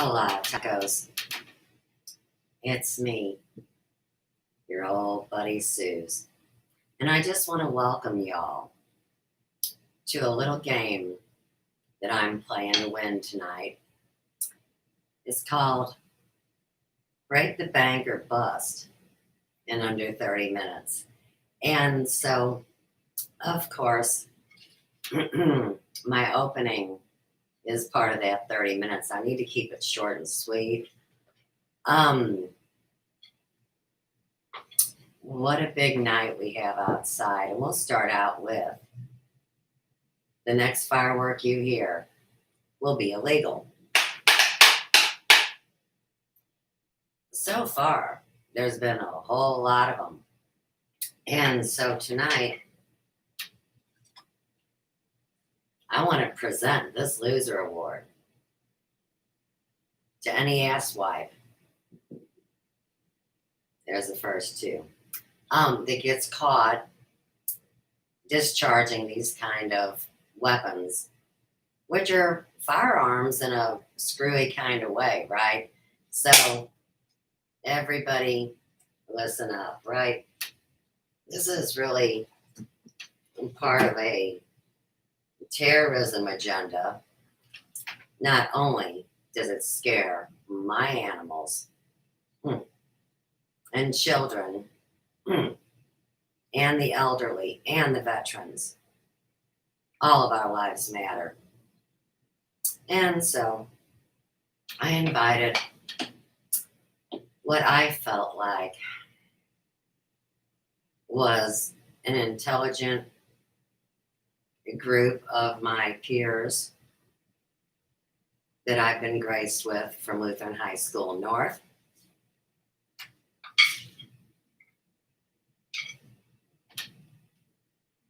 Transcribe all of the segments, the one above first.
Hola, tacos. It's me, your old buddy Suze. And I just want to welcome y'all to a little game that I'm playing to win tonight. It's called Break the Bank or Bust in under 30 minutes. And so, of course, my opening is part of that 30 minutes. I need to keep it short and sweet. What a big night we have outside. And we'll start out with the next firework you hear will be illegal. So far, there's been a whole lot of them. And so tonight, I want to present this loser award to any asswipe. There's the first two. That gets caught discharging these kind of weapons, which are firearms in a screwy kind of way, right? So everybody listen up, right? This is really part of a terrorism agenda. Not only does it scare my animals and children and the elderly and the veterans, all of our lives matter. And so I invited what I felt like was an intelligent group of my peers that I've been graced with from Lutheran High School North.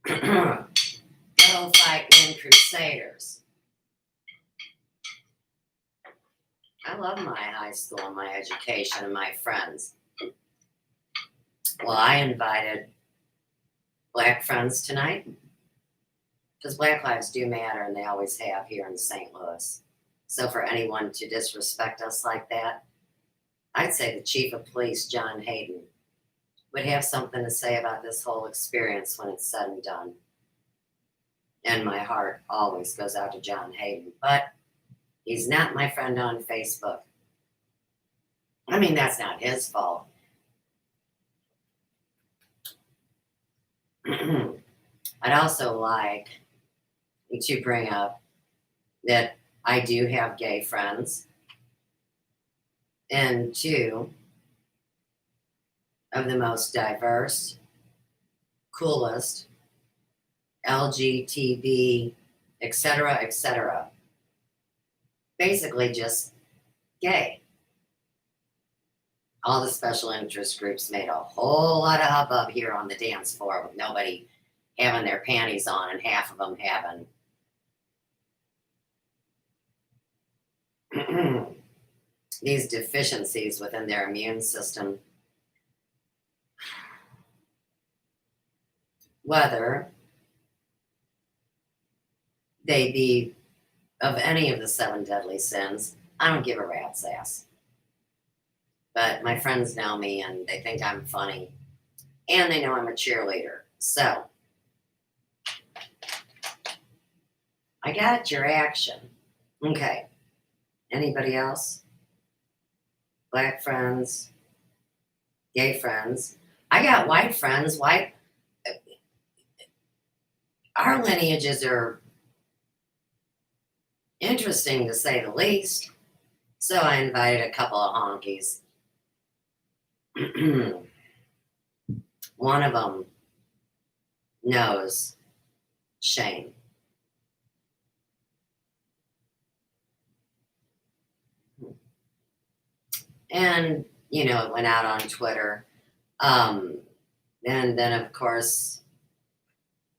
Go fighting Crusaders. I love my high school and my education and my friends. Well, I invited Black friends tonight because Black lives do matter and they always have here in St. Louis. So for anyone to disrespect us like that, I'd say the Chief of Police, John Hayden, would have something to say about this whole experience when it's said and done. And my heart always goes out to John Hayden, but he's not my friend on Facebook. I mean, that's not his fault. I'd also like to bring up that I do have gay friends, and two of the most diverse, coolest, LGTB, etc., basically just gay. All the special interest groups made a whole lot of hubbub here on the dance floor with nobody having their panties on and half of them having these deficiencies within their immune system. Whether they be of any of the 7 deadly sins, I don't give a rat's ass. But my friends know me and they think I'm funny. And they know I'm a cheerleader. So, I got your action. Okay. Anybody else? Black friends? Gay friends? I got white friends. Our lineages are interesting to say the least. So I invited a couple of honkies. One of them knows shame. And, it went out on Twitter. And then, of course,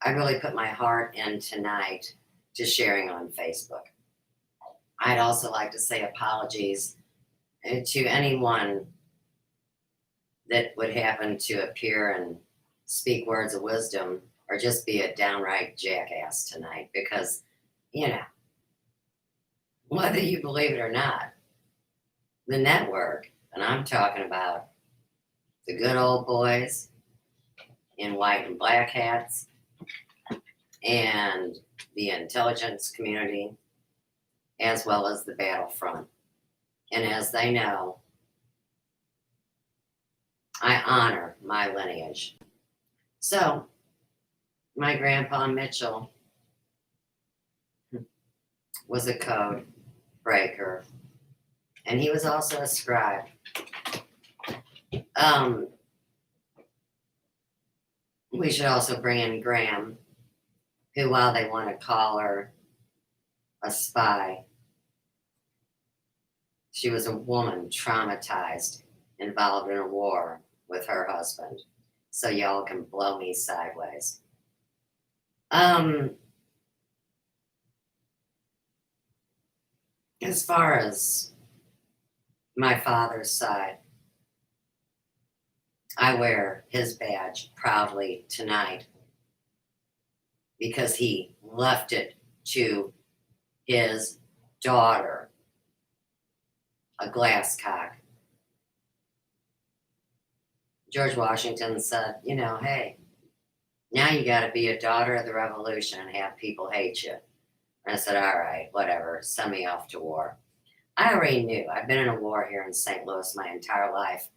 I really put my heart in tonight to sharing on Facebook. I'd also like to say apologies to anyone that would happen to appear and speak words of wisdom or just be a downright jackass tonight because, whether you believe it or not, the network, and I'm talking about the good old boys in white and black hats and the intelligence community, as well as the battlefront. And as they know, I honor my lineage. So, my grandpa Mitchell was a code breaker, and he was also a scribe. We should also bring in Graham, who, while they want to call her a spy, she was a woman traumatized, involved in a war with her husband. So y'all can blow me sideways. As far as my father's side, I wear his badge proudly tonight because he left it to his daughter, a glass cock. George Washington said, you know, hey, now you got to be a daughter of the revolution and have people hate you. And I said, all right, whatever, send me off to war. I already knew. I've been in a war here in St. Louis my entire life.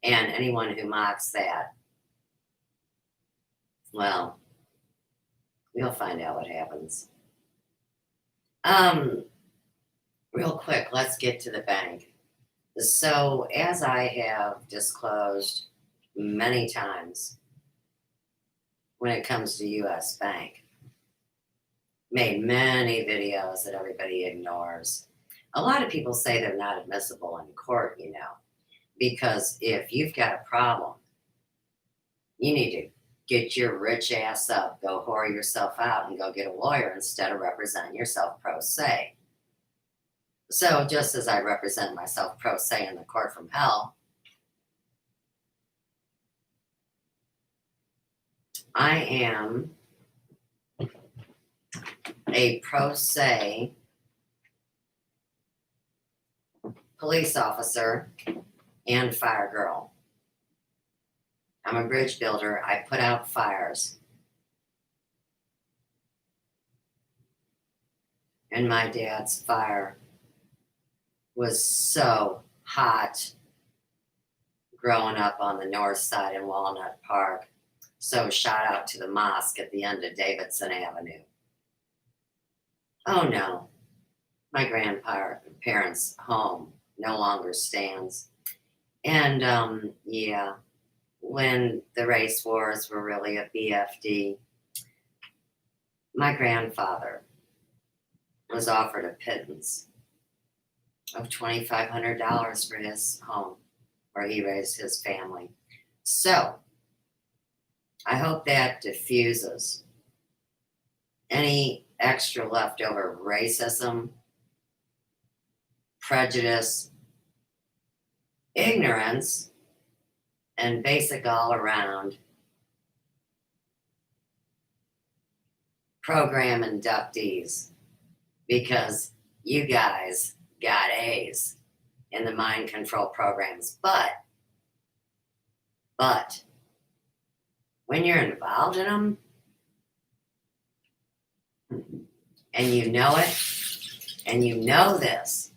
And anyone who mocks that, well, we'll find out what happens. Real quick, let's get to the bank. So, as I have disclosed many times, when it comes to USBank, made many videos that everybody ignores. A lot of people say they're not admissible in court, you know, because if you've got a problem, you need to get your rich ass up, go whore yourself out, and go get a lawyer instead of representing yourself pro se. So just as I represent myself pro se in the court from hell, I am a pro se police officer and fire girl. I'm a bridge builder. I put out fires. And my dad's fire was so hot growing up on the north side in Walnut Park. So shout out to the mosque at the end of Davidson Avenue. Oh no, my grandparents' home no longer stands. And yeah, when the race wars were really a BFD, my grandfather was offered a pittance of $2,500 for his home where he raised his family. So I hope that diffuses any extra leftover racism, prejudice, ignorance, and basic all around program inductees, because you guys got A's in the mind control programs. But when you're involved in them and you know it and you know this,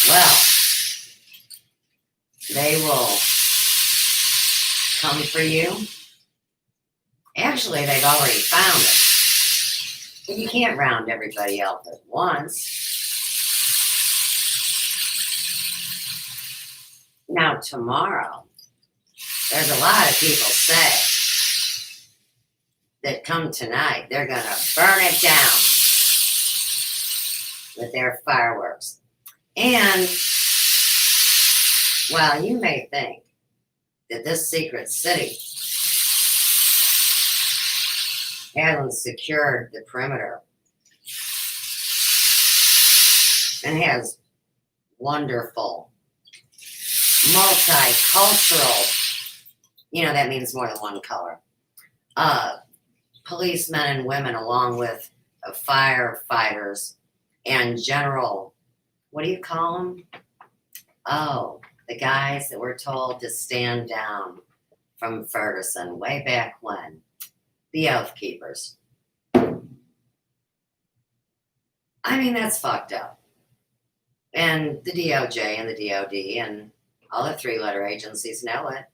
well, they will come for you. Actually, they've already found it. But you can't round everybody else at once. Now, tomorrow, there's a lot of people say that come tonight, they're going to burn it down with their fireworks. And, well, you may think that this secret city hasn't secured the perimeter and has wonderful multicultural, you know, that means more than one color, policemen and women, along with firefighters and general, what do you call them? Oh, the guys that were told to stand down from Ferguson way back when. The Oath Keepers. I mean, that's fucked up. And the DOJ and the DOD and all the three-letter agencies know it.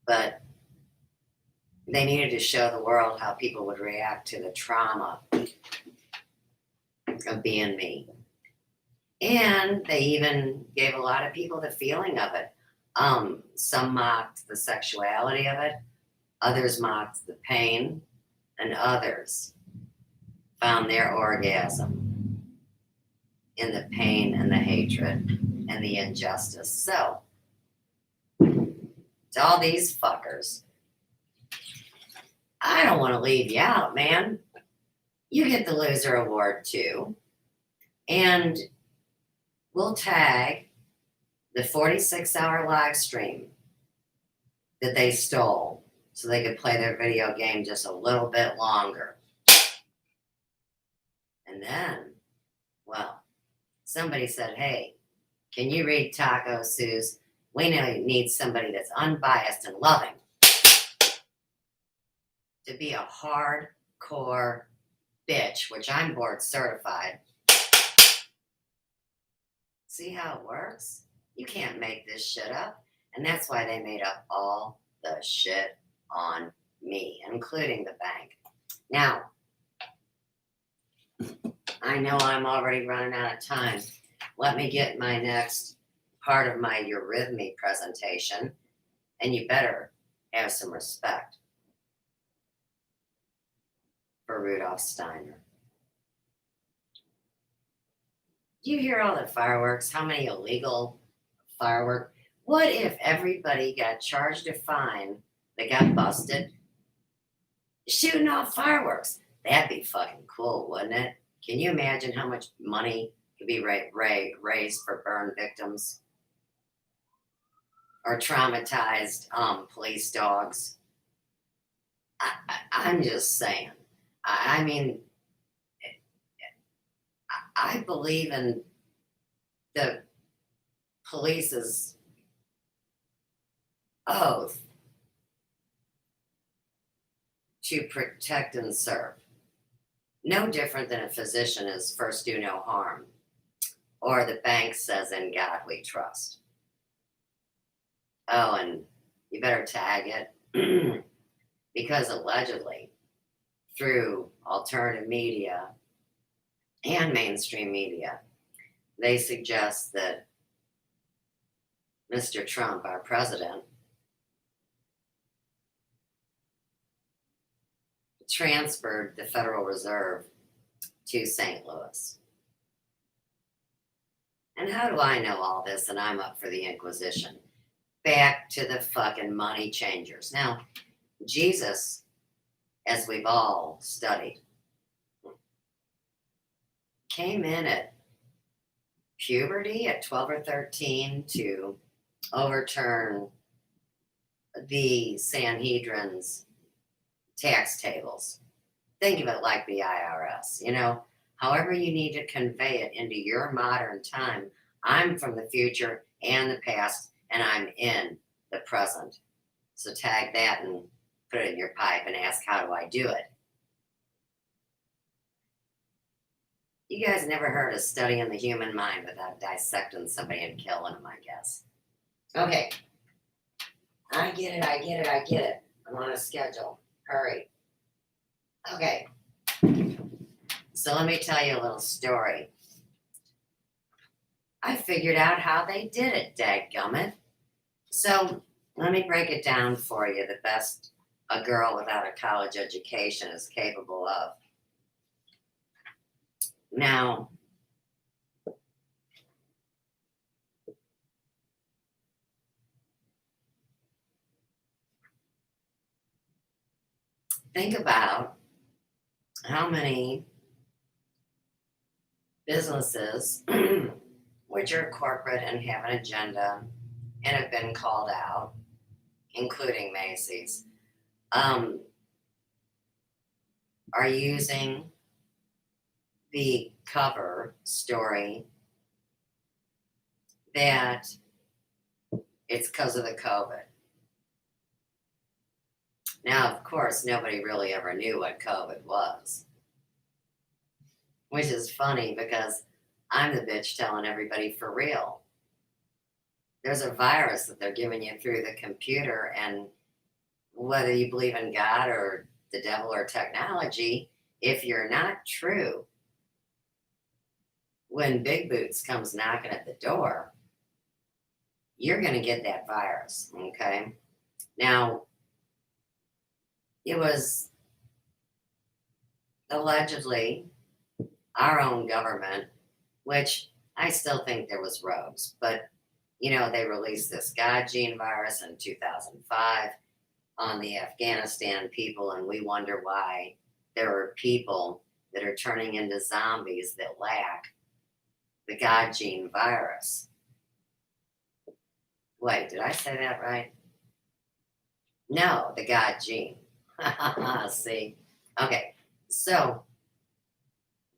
But they needed to show the world how people would react to the trauma of being me. And they even gave a lot of people the feeling of it. Some mocked the sexuality of it, others mocked the pain, and others found their orgasm in the pain and the hatred and the injustice. So, to all these fuckers, I don't want to leave you out, man. You get the loser award too. And we'll tag the 46-hour live stream that they stole so they could play their video game just a little bit longer. And then, well, somebody said, hey, can you read Taco Sue's? We need somebody that's unbiased and loving to be a hardcore bitch, which I'm board certified. See how it works? You can't make this shit up. And that's why they made up all the shit on me, including the bank. Now, I know I'm already running out of time. Let me get my next part of my eurythmy presentation, and you better have some respect for Rudolf Steiner. Do you hear all the fireworks? How many illegal fireworks? What if everybody got charged a fine that got busted shooting off fireworks? That'd be fucking cool, wouldn't it? Can you imagine how much money could be raised for burn victims or traumatized police dogs? I'm just saying. I mean, I believe in the police's oath to protect and serve. No different than a physician is first do no harm, or the bank says in God we trust. Oh, and you better tag it because allegedly through alternative media and mainstream media, they suggest that Mr. Trump, our president, transferred the Federal Reserve to St. Louis. And how do I know all this and I'm up for the Inquisition? Back to the fucking money changers. Now, Jesus, as we've all studied, came in at puberty at 12 or 13 to overturn the Sanhedrin's tax tables. Think of it like the IRS, however you need to convey it into your modern time. I'm from the future and the past, and I'm in the present. So tag that and put it in your pipe and ask, how do I do it? You guys never heard of studying the human mind without dissecting somebody and killing them, I guess. Okay. I get it. I'm on a schedule. Hurry. Okay. So let me tell you a little story. I figured out how they did it, dadgummit. So let me break it down for you the best a girl without a college education is capable of. Now, think about how many businesses which are corporate and have an agenda and have been called out, including Macy's, are using the cover story that it's because of the COVID. Now, of course, nobody really ever knew what COVID was, which is funny because I'm the bitch telling everybody for real. There's a virus that they're giving you through the computer, and whether you believe in God or the devil or technology, if you're not true, when Big Boots comes knocking at the door, you're going to get that virus, okay? Now, it was allegedly our own government, which I still think there was rogues, but they released this God gene virus in 2005 on the Afghanistan people, and we wonder why there are people that are turning into zombies that lack the God gene virus. Wait, did I say that right? No, the God gene. See? Okay, so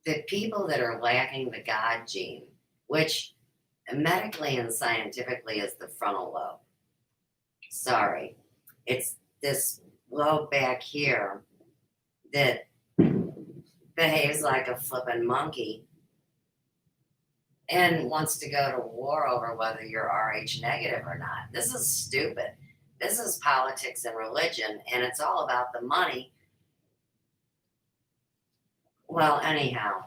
the people that are lacking the God gene, which medically and scientifically is the frontal lobe. Sorry, it's this lobe back here that behaves like a flippin' monkey and wants to go to war over whether you're Rh negative or not. This is stupid. This is politics and religion, and it's all about the money. Well, anyhow,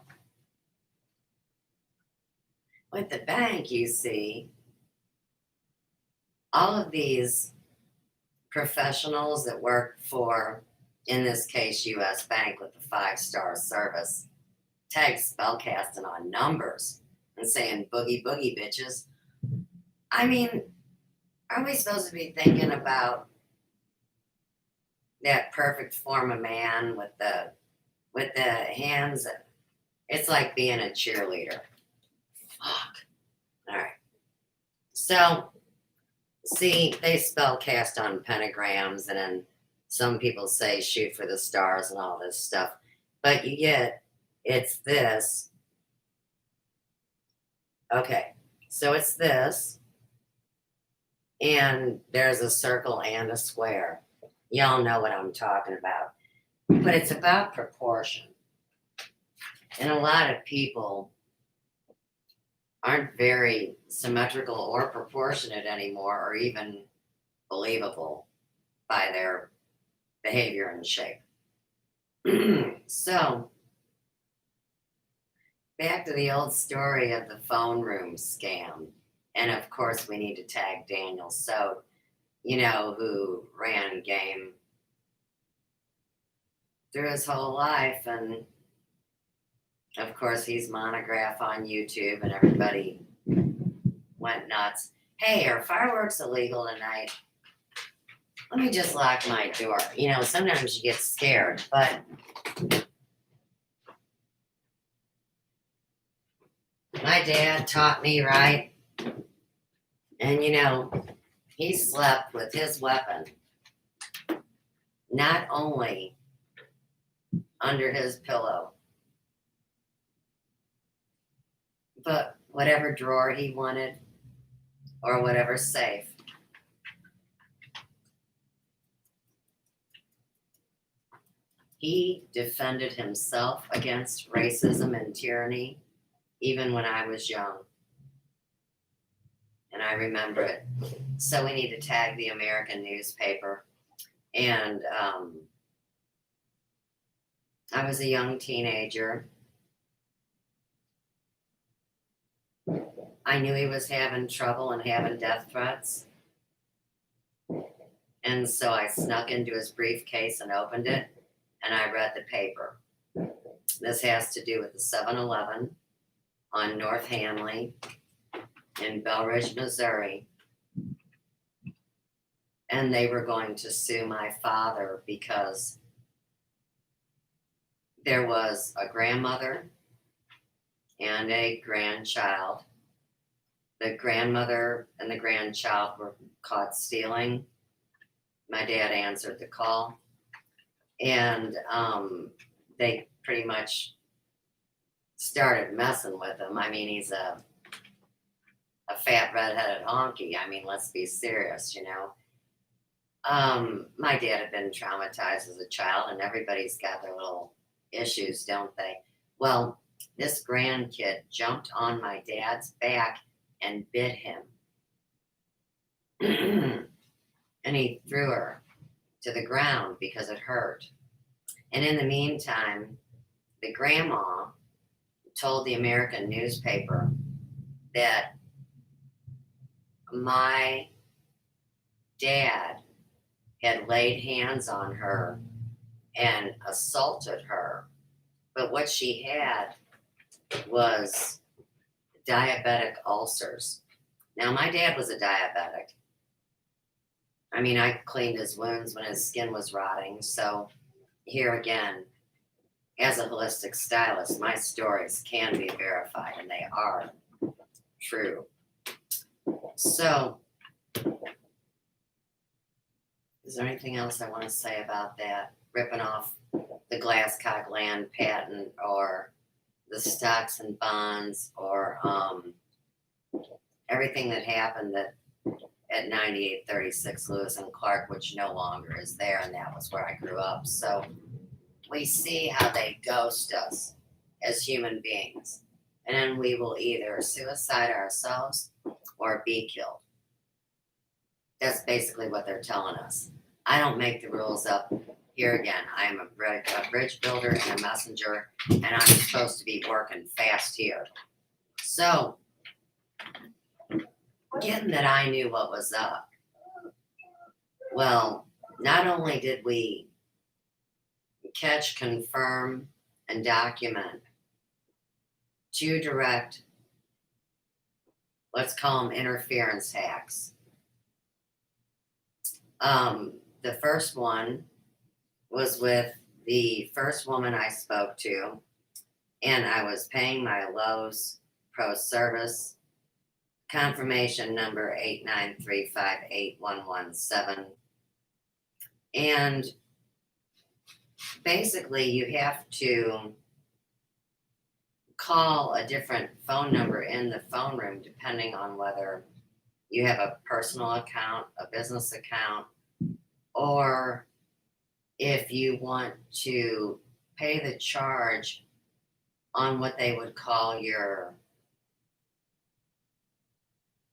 with the bank, you see, all of these professionals that work for, in this case, USBank with the 5-star service, tag spellcasting on numbers and saying boogie boogie bitches. I mean, are we supposed to be thinking about that perfect form of man with the hands? It's like being a cheerleader. Fuck. All right. So, see, they spell cast on pentagrams, and then some people say shoot for the stars and all this stuff. But you get, it's this. Okay, so it's this. And there's a circle and a square. Y'all know what I'm talking about. But it's about proportion. And a lot of people aren't very symmetrical or proportionate anymore, or even believable by their behavior and shape. So, back to the old story of the phone room scam. And of course, we need to tag Daniel Sote, who ran game through his whole life. And of course, he's monograph on YouTube, and everybody went nuts. Hey, are fireworks illegal tonight? Let me just lock my door. Sometimes you get scared, but my dad taught me right. And he slept with his weapon not only under his pillow, but whatever drawer he wanted or whatever safe. He defended himself against racism and tyranny even when I was young. And I remember it. So we need to tag the American newspaper. And I was a young teenager. I knew he was having trouble and having death threats. And so I snuck into his briefcase and opened it, and I read the paper. This has to do with the 7-Eleven on North Hanley in Belridge, Missouri. And they were going to sue my father because there was a grandmother and a grandchild. The grandmother and the grandchild were caught stealing. My dad answered the call, and they pretty much started messing with him. I mean, he's a a fat redheaded honky. I mean, let's be serious, you know. My dad had been traumatized as a child, and everybody's got their little issues, don't they? Well, this grandkid jumped on my dad's back and bit him. And he threw her to the ground because it hurt. And in the meantime, the grandma told the American newspaper that my dad had laid hands on her and assaulted her. But what she had was diabetic ulcers. Now, my dad was a diabetic. I mean, I cleaned his wounds when his skin was rotting. So, here again, as a holistic stylist, my stories can be verified, and they are true. So, is there anything else I want to say about that? Ripping off the Glasscock land patent, or the stocks and bonds, or everything that happened at 9836 Lewis and Clark, which no longer is there, and that was where I grew up. So we see how they ghost us as human beings, and then we will either suicide ourselves or be killed. That's basically what they're telling us. I don't make the rules up. Here again, I am a bridge builder and a messenger, and I'm supposed to be working fast here. So, given that I knew what was up, well, not only did we catch, confirm, and document 2 direct, let's call them interference hacks. The first one was with the first woman I spoke to, and I was paying my Lowe's Pro Service confirmation number 893581117. And basically, you have to call a different phone number in the phone room depending on whether you have a personal account, a business account, or if you want to pay the charge on what they would call your,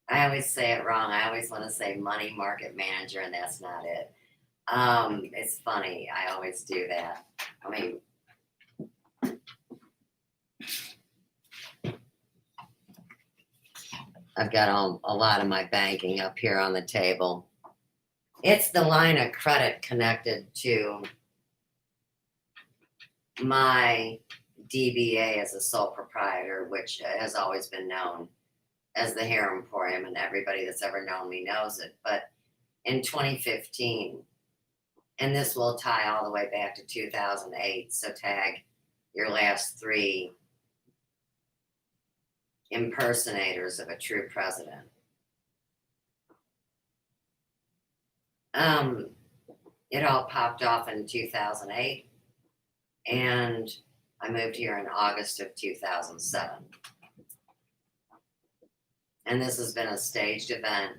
I always say it wrong. I always want to say money market manager, and that's not it. It's funny. I always do that. I mean, I've got a lot of my banking up here on the table. It's the line of credit connected to my DBA as a sole proprietor, which has always been known as the Hair Emporium, and everybody that's ever known me knows it. But in 2015, and this will tie all the way back to 2008, so tag your last 3 impersonators of a true president. It all popped off in 2008, and I moved here in August of 2007. And this has been a staged event,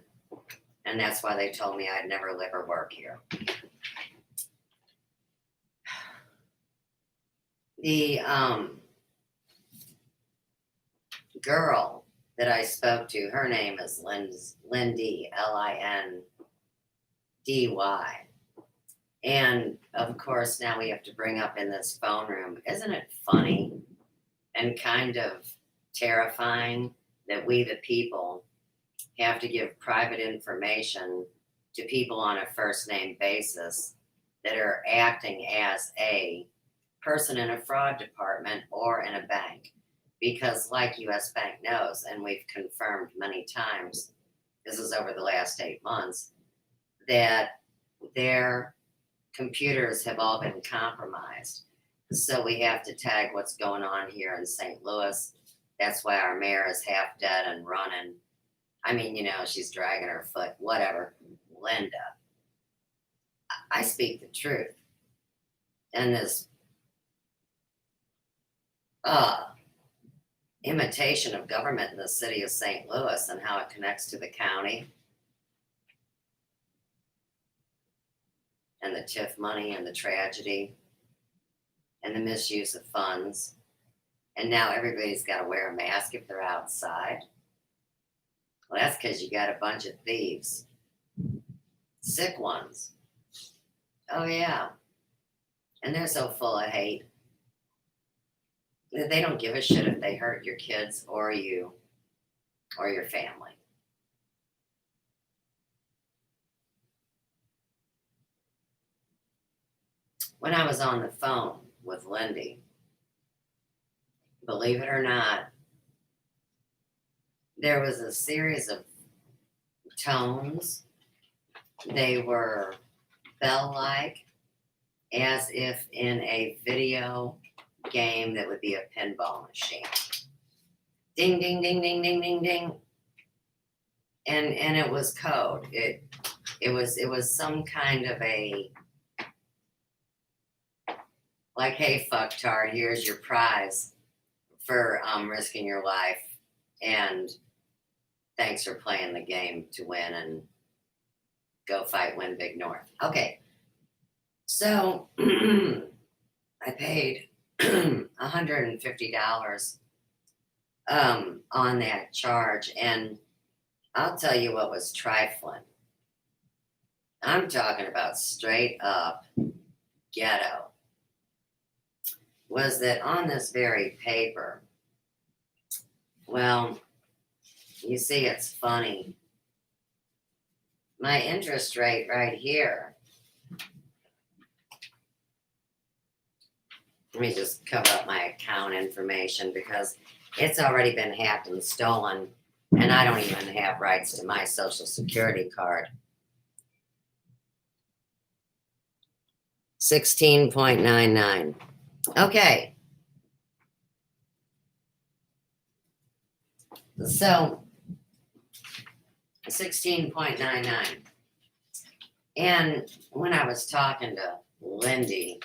and that's why they told me I'd never live or work here. The girl that I spoke to, her name is Lindy, Lindy. And of course, now we have to bring up in this phone room, isn't it funny and kind of terrifying that we, the people, have to give private information to people on a first name basis that are acting as a person in a fraud department or in a bank? Because like USBank knows, and we've confirmed many times, this is over the last 8 months, that their computers have all been compromised. So we have to tag what's going on here in St. Louis. That's why our mayor is half dead and running. I mean, you know, she's dragging her foot, whatever. Linda, I speak the truth. And this, imitation of government in the city of St. Louis and how it connects to the county and the TIF money and the tragedy and the misuse of funds. And now everybody's got to wear a mask if they're outside. Well, that's because you got a bunch of thieves, sick ones. Oh, yeah. And they're so full of hate that they don't give a shit if they hurt your kids or you or your family. When I was on the phone with Lindy, believe it or not, there was a series of tones. They were bell-like, as if in a video game that would be a pinball machine. Ding, ding, ding, ding, ding, ding, ding. And it was code. It was some kind of a, like, hey, fucktard, here's your prize for risking your life, and thanks for playing the game to win, and go fight, win Big North. Okay, so I paid $150 on that charge, and I'll tell you what was trifling. I'm talking about straight up ghetto. Was that on this very paper? Well, you see, it's funny. My interest rate right here. Let me just cover up my account information because it's already been hacked and stolen, and I don't even have rights to my Social Security card. 16.99. Okay. So 16.99. And when I was talking to Lindy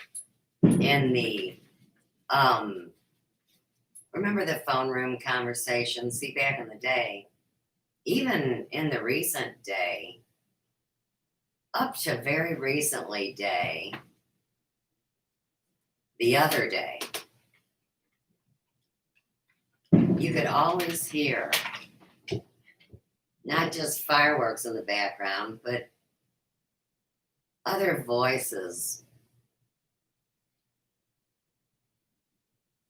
in the remember the phone room conversation? See, back in the day, even in the recent day, up to very recently day, the other day, you could always hear not just fireworks in the background, but other voices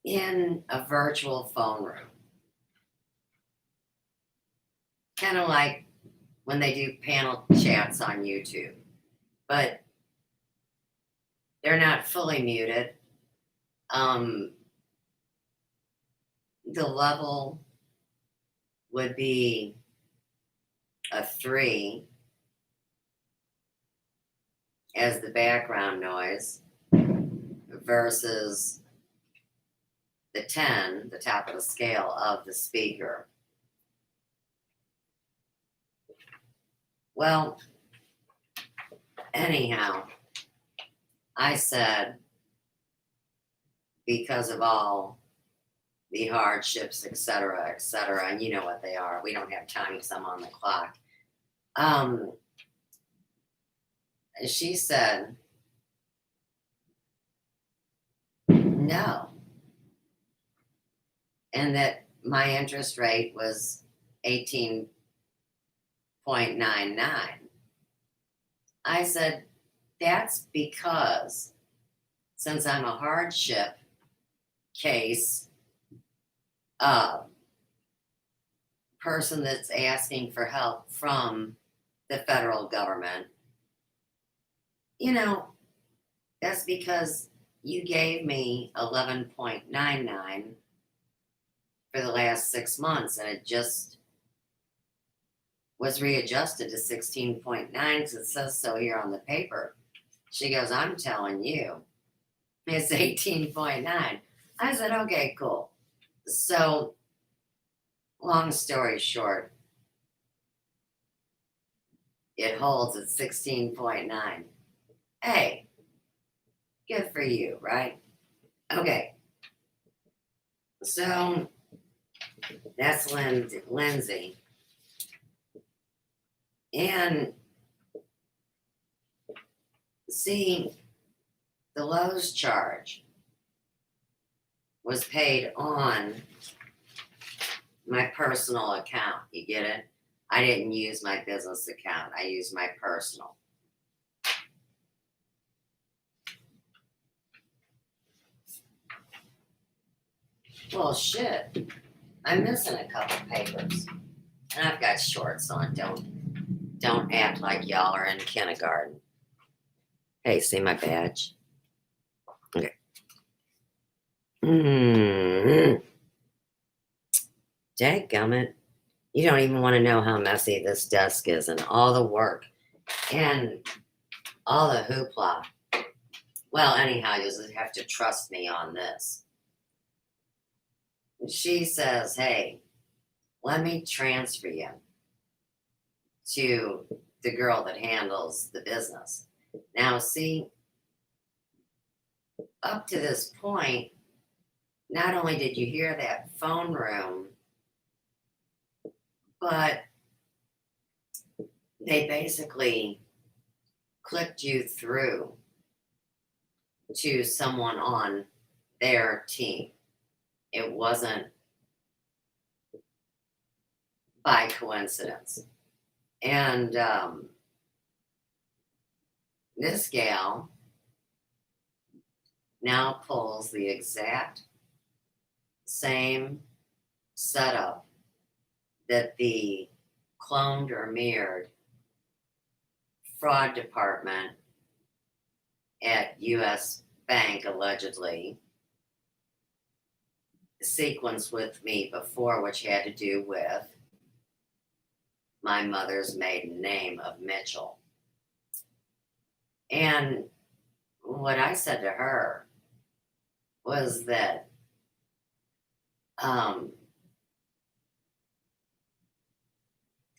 in a virtual phone room. Kind of like when they do panel chats on YouTube, but they're not fully muted. The level would be a 3 as the background noise versus the 10, the top of the scale of the speaker. Well, anyhow, I said, because of all the hardships, et cetera, and you know what they are. We don't have time because I'm on the clock. She said, no. And that my interest rate was 18.99. I said, that's because since I'm a hardship case person that's asking for help from the federal government, you know, that's because you gave me 11.99 for the last 6 months, and it just was readjusted to 16.9 because it says so here on the paper. She goes, I'm telling you, it's 18.9. I said, okay, cool. So, long story short, it holds at 16.9. Hey, good for you, right? Okay. So, That's Lindsay. And see, the Lowe's charge was paid on my personal account. You get it? I didn't use my business account. I used my personal. Well, shit. I'm missing a couple papers. And I've got shorts on. Don't act like y'all are in kindergarten. Hey, see my badge? Okay. Dadgummit. You don't even want to know how messy this desk is and all the work and all the hoopla. Well, anyhow, you'll just have to trust me on this. She says, hey, let me transfer you to the girl that handles the business. Now, see, up to this point, not only did you hear that phone room, but they basically clicked you through to someone on their team. It wasn't by coincidence. And this gal now pulls the exact same setup that the cloned or mirrored fraud department at USBank allegedly sequenced with me before, which had to do with my mother's maiden name of Mitchell. And what I said to her was that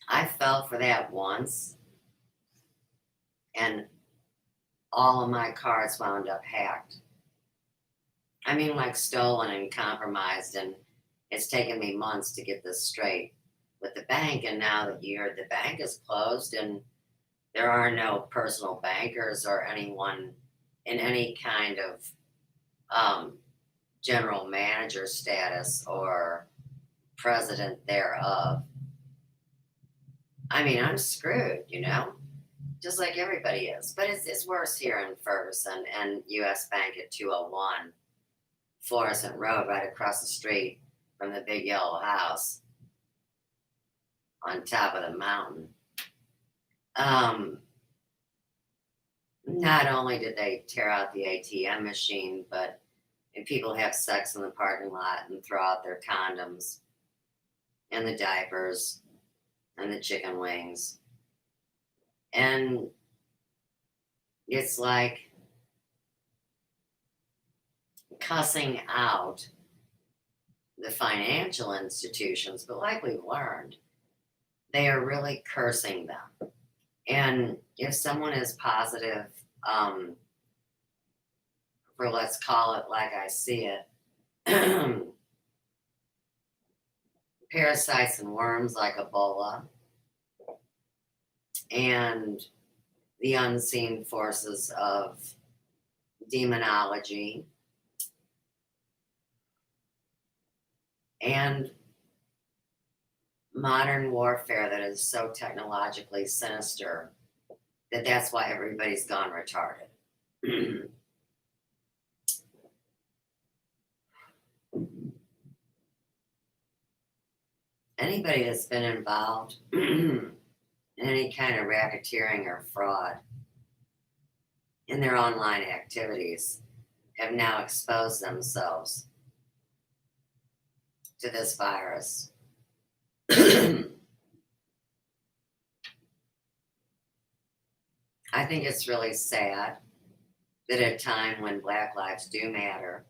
I fell for that once, and all of my cards wound up hacked. I mean, like stolen and compromised, and it's taken me months to get this straight with the bank. And now that you heard the bank is closed and there are no personal bankers or anyone in any kind of general manager status or president thereof, I mean, I'm screwed, just like everybody is. But it's worse here in Ferguson and USBank at 201 Florissant Road, right across the street from the big yellow house on top of the mountain. Not only did they tear out the ATM machine, but people have sex in the parking lot and throw out their condoms and the diapers and the chicken wings. And it's like cussing out the financial institutions, but like we've learned, they are really cursing them. And if someone is positive for, let's call it like I see it, parasites and worms like Ebola, and the unseen forces of demonology, and modern warfare that is so technologically sinister that that's why everybody's gone retarded. Anybody that's been involved in any kind of racketeering or fraud in their online activities have now exposed themselves to this virus. I think it's really sad that at a time when Black lives do matter,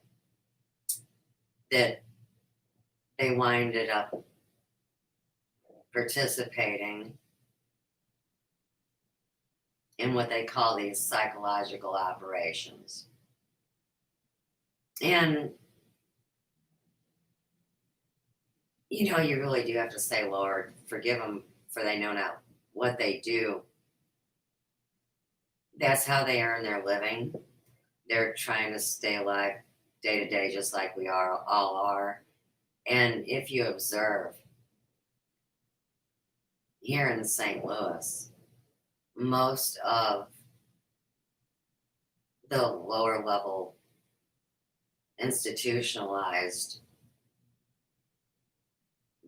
that they winded up participating in what they call these psychological operations. And, You know, you really do have to say, Lord, forgive them, for they know not what they do. That's how they earn their living. They're trying to stay alive day to day, just like we all are. And if you observe here in St. Louis, most of the lower level institutionalized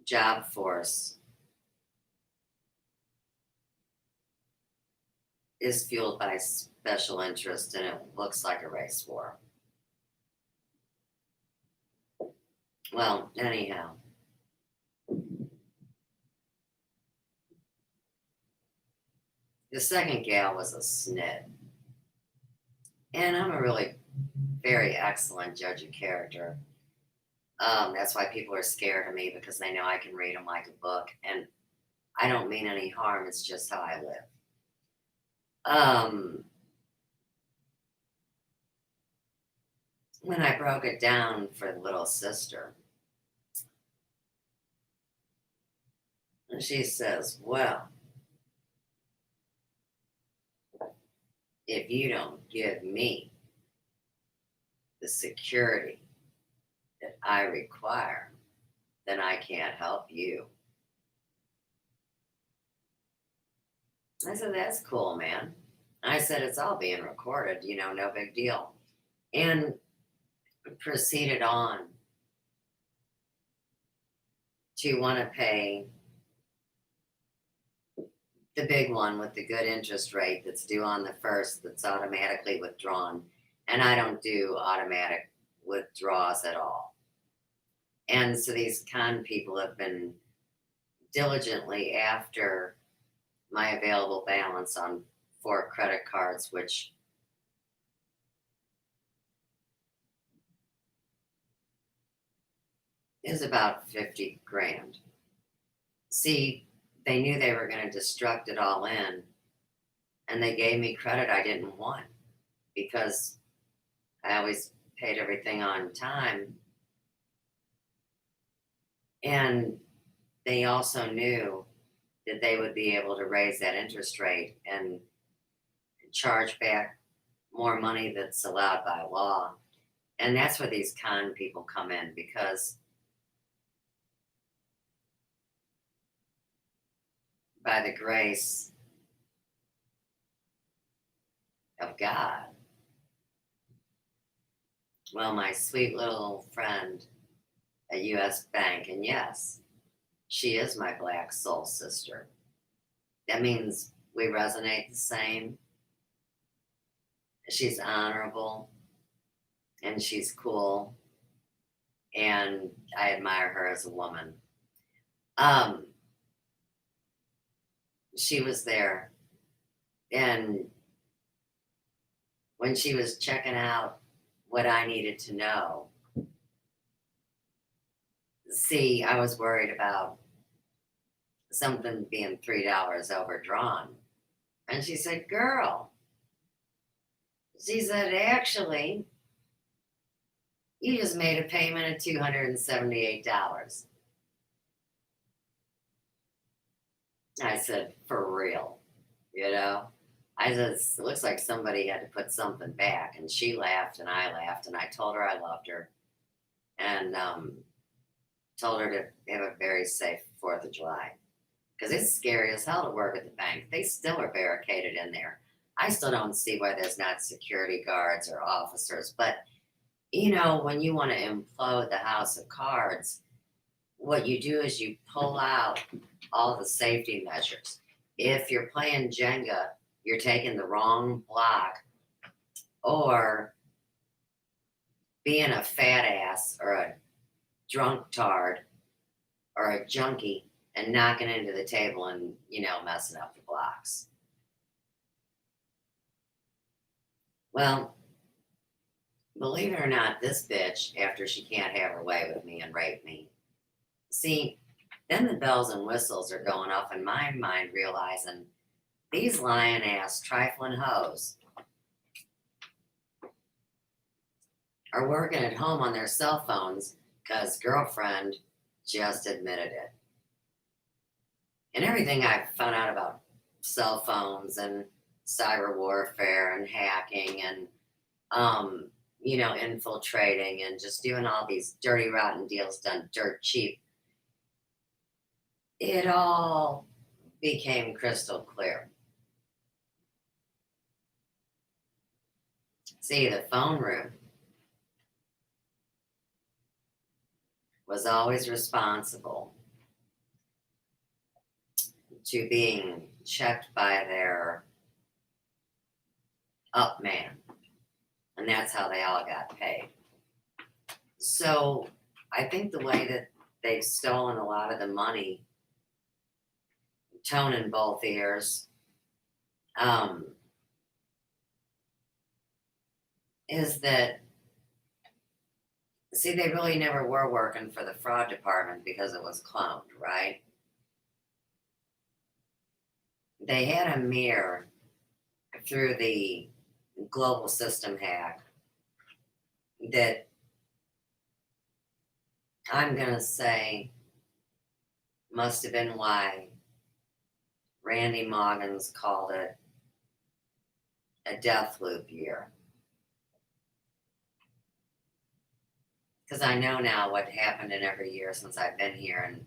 job force is fueled by special interest, and it looks like a race war. Well, anyhow, the second gal was a snit. And I'm a really very excellent judge of character. That's why people are scared of me, because they know I can read them like a book. And I don't mean any harm, it's just how I live. When I broke it down for the little sister, she says, well, if you don't give me the security that I require, then I can't help you. I said, that's cool, man. I said, it's all being recorded, no big deal. And proceeded on to want to pay the big one with the good interest rate that's due on the first, that's automatically withdrawn. And I don't do automatic withdrawals at all. And so these con people have been diligently after my available balance on 4 credit cards, which is about 50 grand. See, they knew they were going to destruct it all in, and they gave me credit I didn't want, because I always paid everything on time. And they also knew that they would be able to raise that interest rate and charge back more money that's allowed by law. And that's where these con people come in, because by the grace of God, well, my sweet little friend at USBank, and yes, she is my black soul sister. That means we resonate the same. She's honorable and she's cool, and I admire her as a woman. She was there, and when she was checking out what I needed to know, see, I was worried about something being $3 overdrawn. And she said, girl, she said, actually, you just made a payment of $278. I said, for real, I said, it looks like somebody had to put something back. And she laughed and I laughed, and I told her I loved her, and told her to have a very safe 4th of July. Because it's scary as hell to work at the bank. They still are barricaded in there. I still don't see why there's not security guards or officers. But, when you want to implode the house of cards, what you do is you pull out all the safety measures. If you're playing Jenga, you're taking the wrong block, or being a fat ass or a drunk tard or a junkie and knocking into the table and, messing up the blocks. Well, believe it or not, this bitch, after she can't have her way with me and rape me, see, then the bells and whistles are going off in my mind, realizing these lying ass trifling hoes are working at home on their cell phones because girlfriend just admitted it. And everything I've found out about cell phones and cyber warfare and hacking and, infiltrating and just doing all these dirty, rotten deals done dirt cheap, it all became crystal clear. See, the phone room was always responsible to being checked by their up man. And that's how they all got paid. So I think the way that they've stolen a lot of the money, tone in both ears, is that, see, they really never were working for the fraud department because it was cloned, right? They had a mirror through the global system hack that I'm going to say must have been why Randy Moggins called it a death loop year. Because I know now what happened in every year since I've been here, and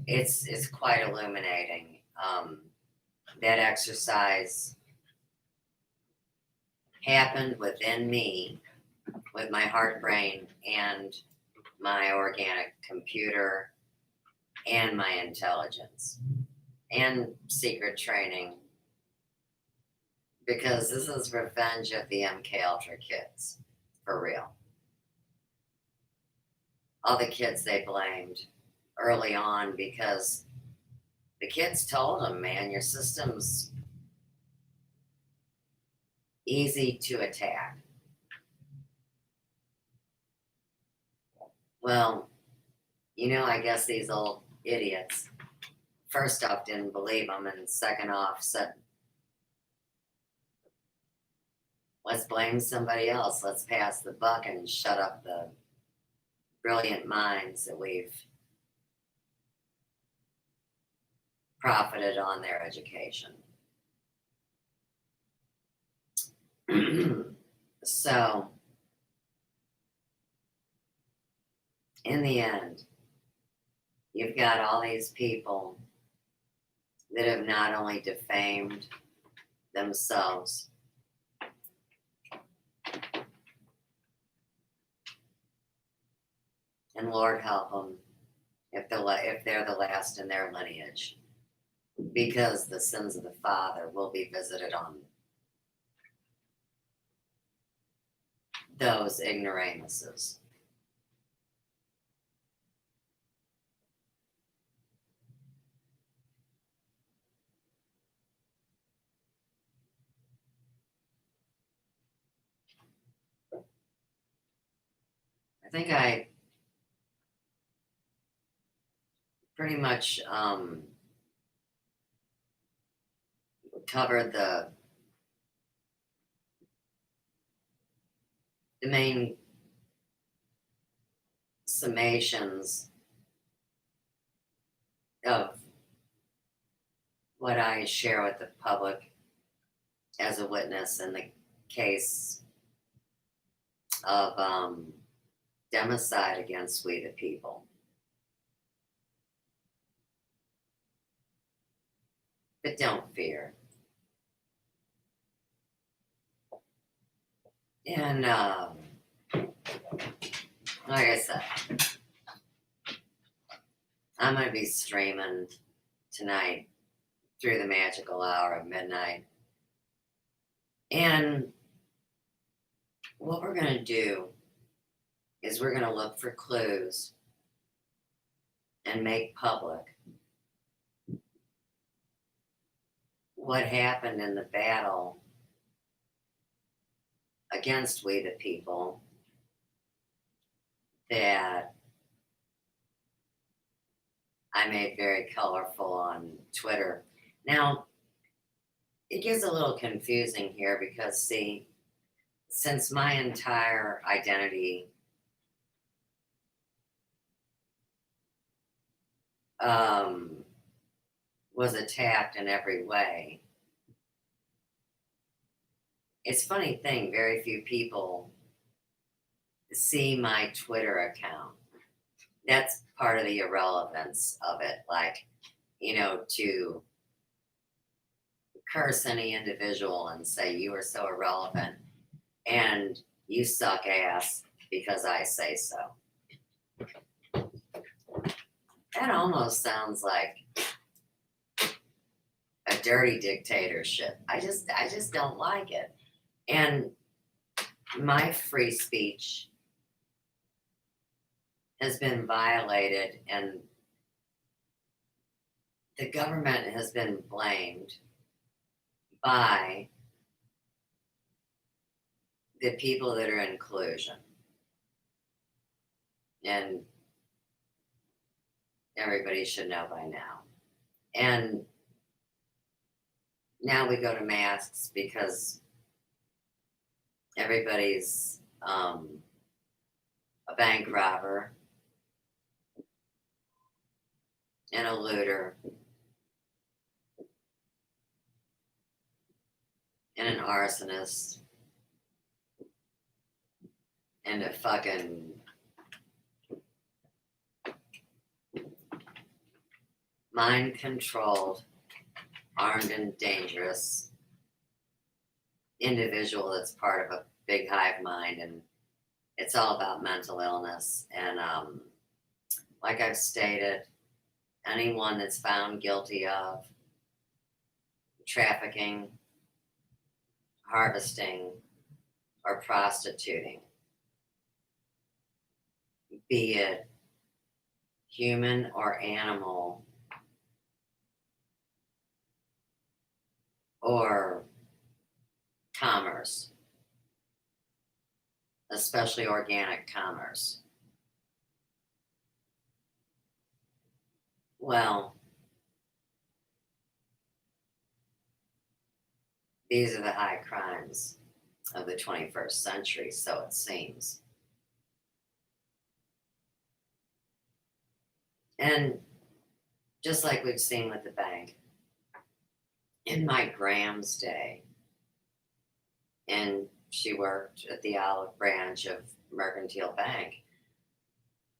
it's quite illuminating. That exercise happened within me, with my heart, brain, and my organic computer, and my intelligence, and secret training, because this is revenge of the MK Ultra kids, for real. All the kids they blamed early on because the kids told them, man, your system's easy to attack. Well, I guess these old idiots, first off, didn't believe them, and second off, said, let's blame somebody else. Let's pass the buck and shut up the brilliant minds that we've profited on their education. So, in the end, you've got all these people that have not only defamed themselves, and Lord help them if they're the last in their lineage, because the sins of the father will be visited on those ignoramuses. I think I pretty much covered the main summations of what I share with the public as a witness in the case of democide against we the people. But don't fear. And like I said, I'm going to be streaming tonight through the magical hour of midnight. And what we're going to do is we're going to look for clues and make public what happened in the battle against we the people that I made very colorful on Twitter. Now, it gets a little confusing here because, see, since my entire identity was attacked in every way. It's a funny thing, very few people see my Twitter account. That's part of the irrelevance of it. Like, to curse any individual and say you are so irrelevant and you suck ass because I say so. That almost sounds like a dirty dictatorship. I just don't like it. And my free speech has been violated, and the government has been blamed by the people that are in collusion. And everybody should know by now. And now we go to masks because everybody's a bank robber and a looter and an arsonist and a fucking mind-controlled, armed and dangerous individual that's part of a big hive mind, and it's all about mental illness. And like I've stated, anyone that's found guilty of trafficking, harvesting, or prostituting, be it human or animal, or commerce, especially organic commerce. Well, these are the high crimes of the 21st century, so it seems. And just like we've seen with the bank, in my Graham's day, and she worked at the Olive Branch of Mercantile Bank,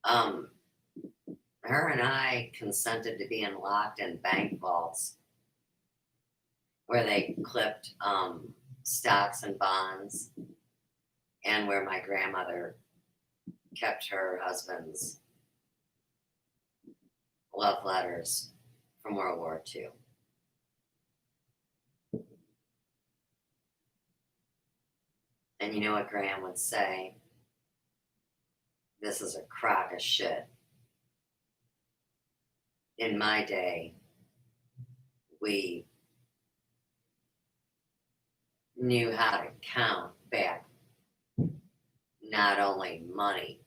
her and I consented to being locked in bank vaults where they clipped stocks and bonds, and where my grandmother kept her husband's love letters from World War II. And you know what Graham would say? This is a crock of shit. In my day, we knew how to count back not only money,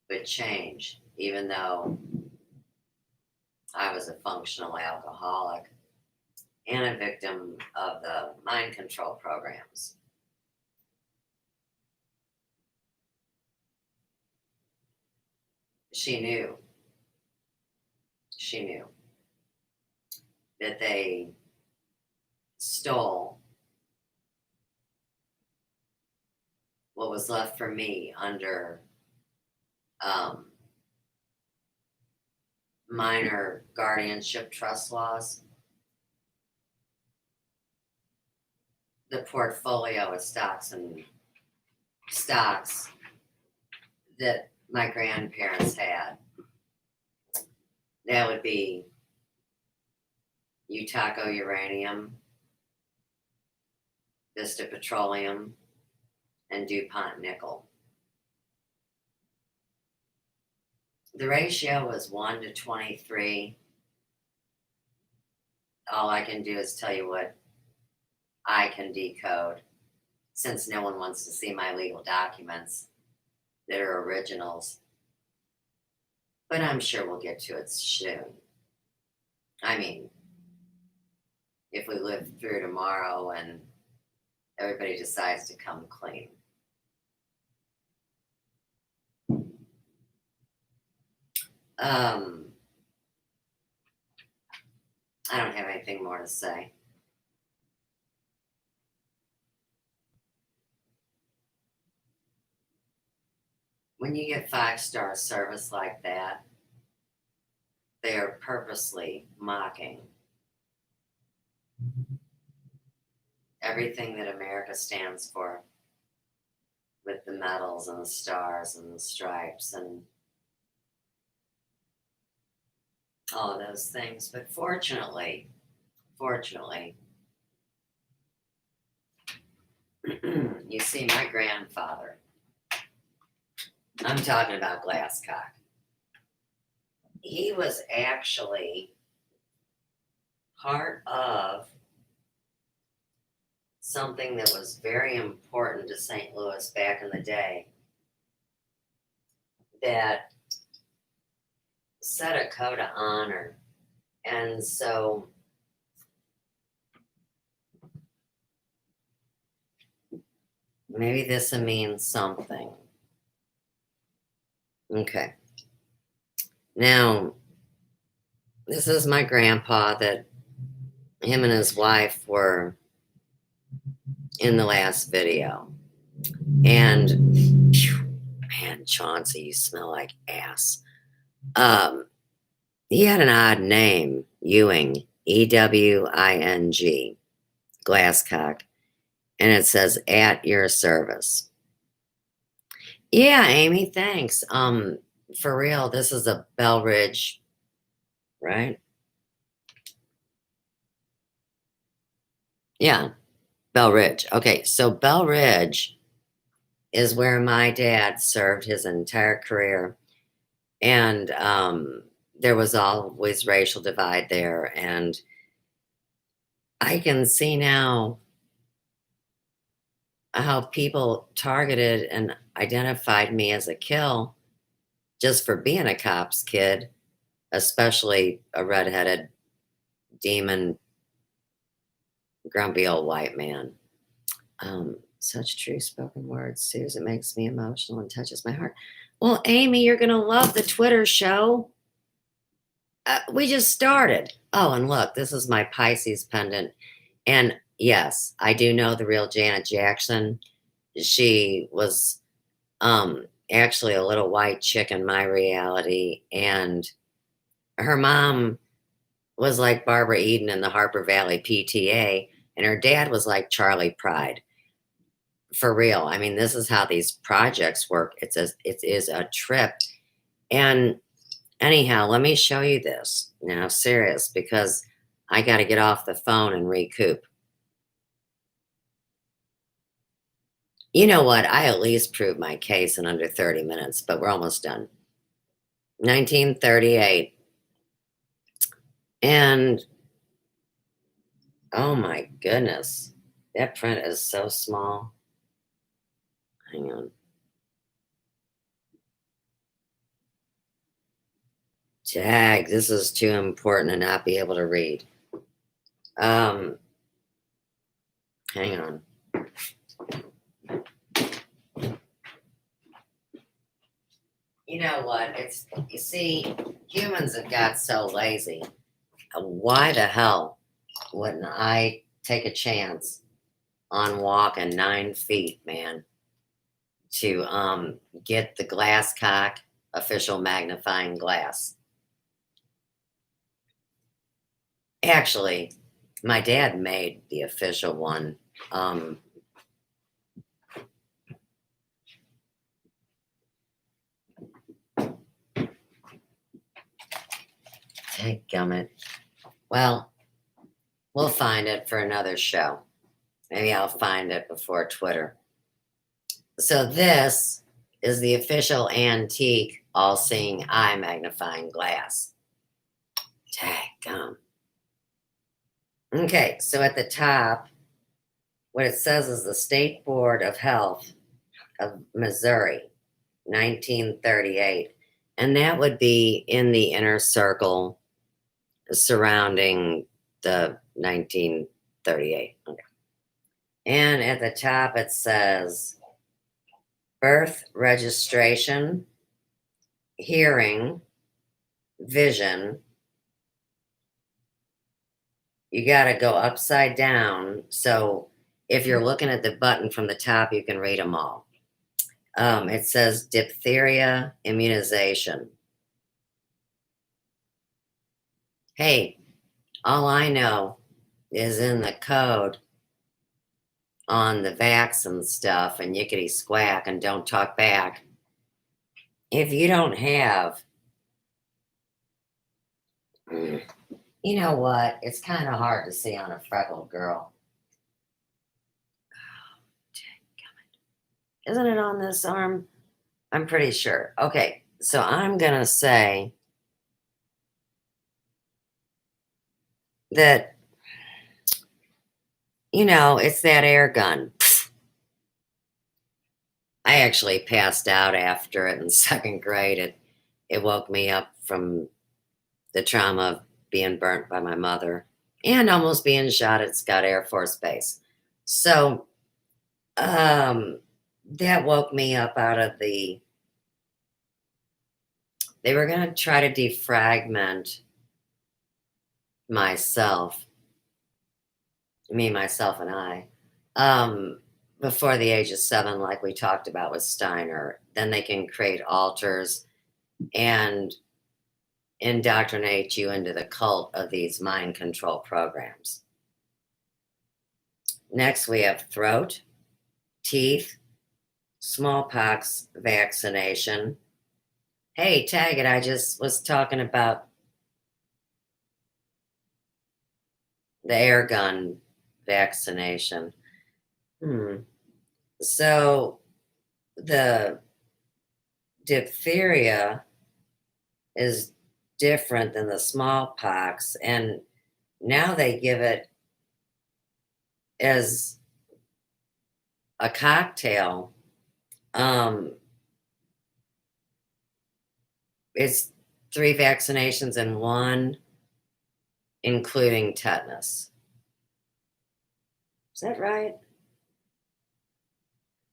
but change, even though I was a functional alcoholic and a victim of the mind control programs. She knew that they stole what was left for me under minor guardianship trust laws. The portfolio of stocks that my grandparents had. That would be Utaco Uranium, Vista Petroleum, and DuPont Nickel. The ratio was 1 to 23. All I can do is tell you what I can decode, since no one wants to see my legal documents that are originals. But I'm sure we'll get to it soon. I mean, if we live through tomorrow and everybody decides to come clean. I don't have anything more to say. When you get 5-star service like that, they are purposely mocking everything that America stands for, with the medals and the stars and the stripes and all of those things. But fortunately, you see, my grandfather, I'm talking about Glasscock, he was actually part of something that was very important to St. Louis back in the day that set a code of honor. And so maybe this will mean something. Okay. Now, this is my grandpa that him and his wife were in the last video. And phew, man, Chauncey, you smell like ass. He had an odd name, Ewing, Ewing, Glasscock, and it says at your service. Yeah, Amy, thanks. For real, this is a Bell Ridge, right? Yeah, Bell Ridge. Okay, so Bell Ridge is where my dad served his entire career. And there was always racial divide there. And I can see now how people targeted and identified me as a kill just for being a cop's kid, especially a redheaded demon, grumpy old white man. Such true spoken words, Suze. It makes me emotional and touches my heart. Well, Amy, you're going to love the Twitter show. We just started. Oh, and look, this is my Pisces pendant. And yes, I do know the real Janet Jackson. She was actually a little white chick in my reality. And her mom was like Barbara Eden in the Harper Valley PTA. And her dad was like Charlie Pride. For real. I mean, this is how these projects work. It is a trip. And anyhow, let me show you this. Now, serious, because I got to get off the phone and recoup. You know what? I at least proved my case in under 30 minutes, but we're almost done. 1938. And oh my goodness, that print is so small. Hang on. Tag, this is too important to not be able to read. Hang on. You know what? You see, humans have got so lazy. Why the hell wouldn't I take a chance on walking 9 feet, man, to get the Glasscock official magnifying glass? Actually, my dad made the official one. Gummit. Well, we'll find it for another show. Maybe I'll find it before Twitter. So this is the official antique all-seeing eye magnifying glass. Gum. Okay, so at the top, what it says is the State Board of Health of Missouri, 1938. And that would be in the inner circle surrounding the 1938. Okay. And at the top it says birth registration, hearing, vision, you got to go upside down. So if you're looking at the button from the top, you can read them all. It says diphtheria immunization. Hey, all I know is in the code on the vax and stuff and yickety squack and don't talk back. If you don't have, you know what? It's kind of hard to see on a freckled girl. Isn't it on this arm? I'm pretty sure. Okay, so I'm going to say that, it's that air gun. I actually passed out after it in second grade. It woke me up from the trauma of being burnt by my mother and almost being shot at Scott Air Force Base. So that woke me up out of they were going to try to defragment myself, myself, and I, before the age of 7, like we talked about with Steiner. Then they can create altars and indoctrinate you into the cult of these mind control programs. Next, we have throat, teeth, smallpox vaccination. Hey, tag it. I just was talking about the air gun vaccination. So the diphtheria is different than the smallpox, and now they give it as a cocktail. It's 3 vaccinations in one, including tetanus. Is that right?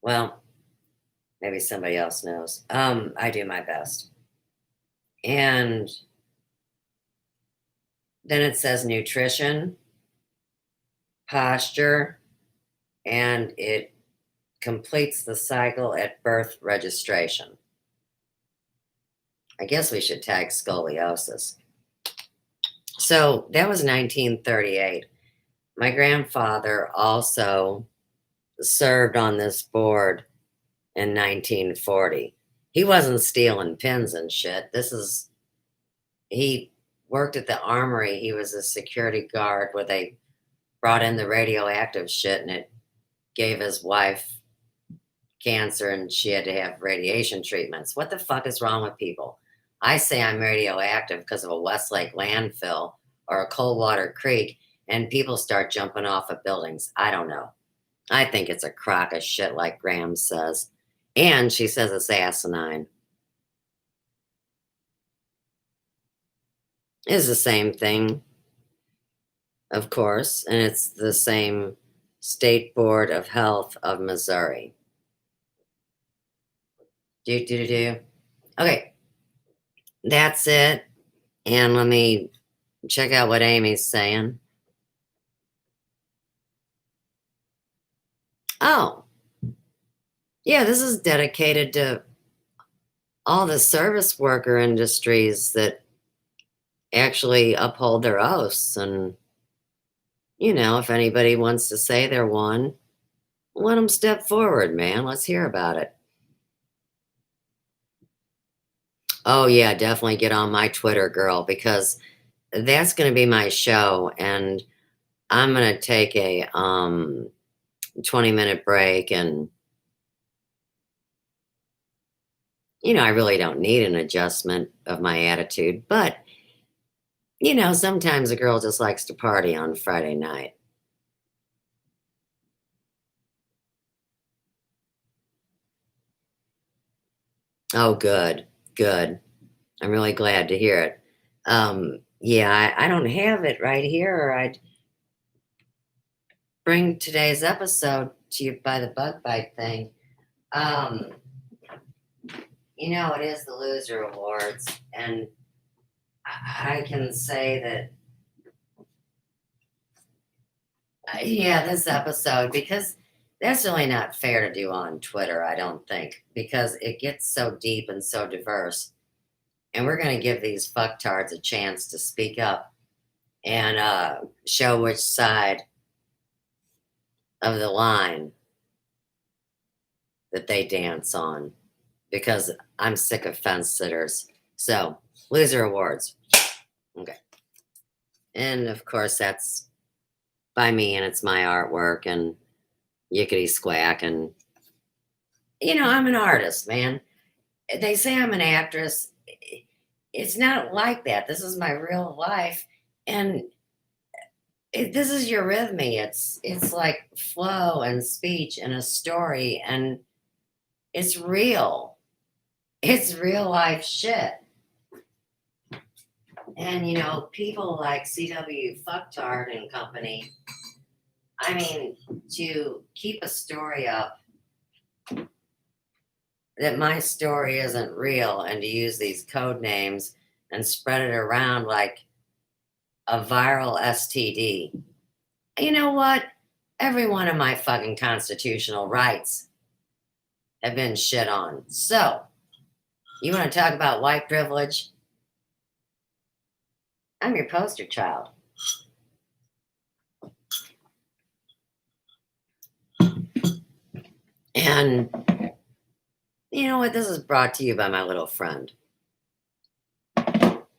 Well, maybe somebody else knows. I do my best. And then it says nutrition, posture, and it completes the cycle at birth registration. I guess we should tag scoliosis. So that was 1938. My grandfather also served on this board in 1940. He wasn't stealing pins and shit. He worked at the armory. He was a security guard where they brought in the radioactive shit, and it gave his wife cancer and she had to have radiation treatments. What the fuck is wrong with people? I say I'm radioactive because of a Westlake landfill or a Coldwater Creek, and people start jumping off of buildings. I don't know. I think it's a crock of shit, like Graham says. And she says it's asinine. It's the same thing, of course, and it's the same State Board of Health of Missouri. Okay, that's it. And let me check out what Amy's saying. Oh, yeah, this is dedicated to all the service worker industries that actually uphold their oaths. And, if anybody wants to say they're one, let them step forward, man. Let's hear about it. Oh, yeah, definitely get on my Twitter, girl, because that's going to be my show. And I'm going to take a 20-minute break. And, I really don't need an adjustment of my attitude. But, sometimes a girl just likes to party on Friday night. Oh, good. Good. I'm really glad to hear it. Yeah, I don't have it right here, or I'd bring today's episode to you by the bug bite thing. It is the loser awards, and I can say that, yeah, this episode, because that's really not fair to do on Twitter, I don't think, because it gets so deep and so diverse. And we're going to give these fucktards a chance to speak up and show which side of the line that they dance on, because I'm sick of fence sitters. So, loser awards. Okay. And of course, that's by me, and it's my artwork, and yickety squack. And, I'm an artist, man. They say I'm an actress. It's not like that. This is my real life. And this is eurythmy. It's like flow and speech and a story, and it's real. It's real life shit. And people like CW Fucktard and company, I mean, to keep a story up that my story isn't real, and to use these code names and spread it around like a viral STD. You know what? Every one of my fucking constitutional rights have been shit on. So, you want to talk about white privilege? I'm your poster child. And you know what? This is brought to you by my little friend.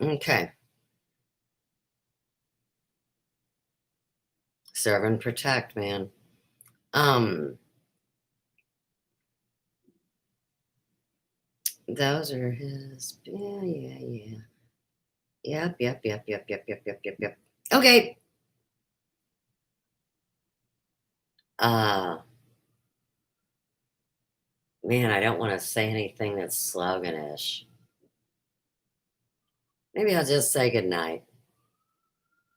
Okay. Serve and protect, man. Those are his. Yeah. Yep. Okay. Man, I don't want to say anything that's sloganish. Maybe I'll just say goodnight.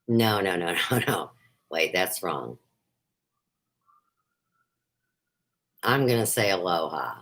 No. Wait, that's wrong. I'm going to say aloha.